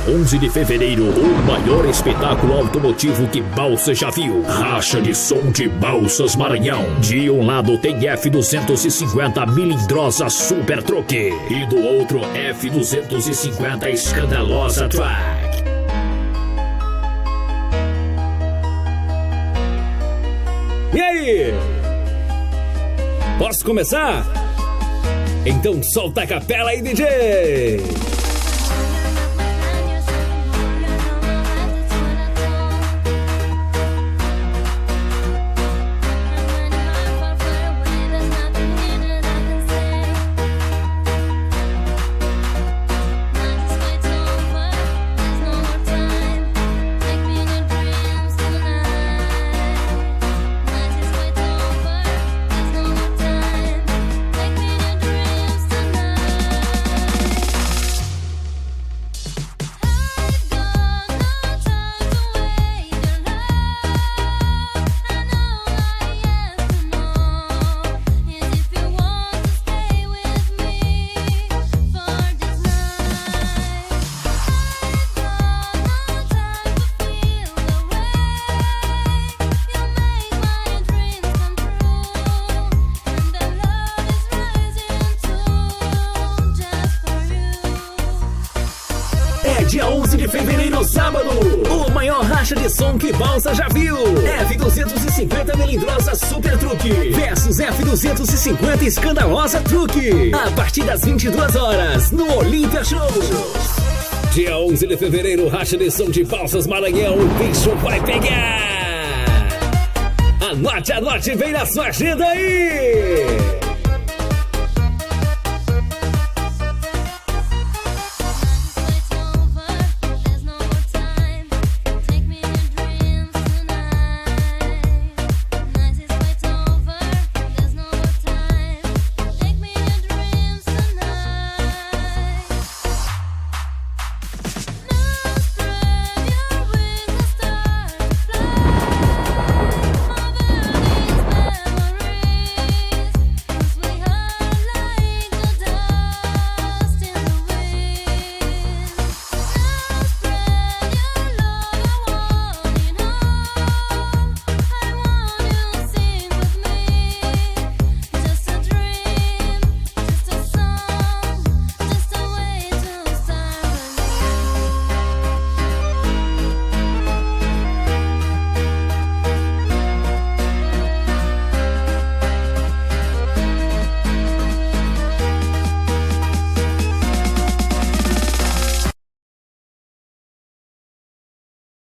11 de fevereiro, o maior espetáculo automotivo que Balsas já viu. Racha de som de Balsas Maranhão. De um lado tem F250 milindrosa Super Truck e do outro F250 escandalosa Track. E aí? Posso começar? Então solta a capela aí, DJ! Dia 11 de fevereiro, sábado, o maior racha de som que Balsas já viu. F250 melindrosa Super Truck versus F250 escandalosa Truck. A partir das 22 horas, no Olímpia Show. Dia 11 de fevereiro, racha de som de Balsas Maranhão. O bicho vai pegar. Anote, vem na sua agenda aí.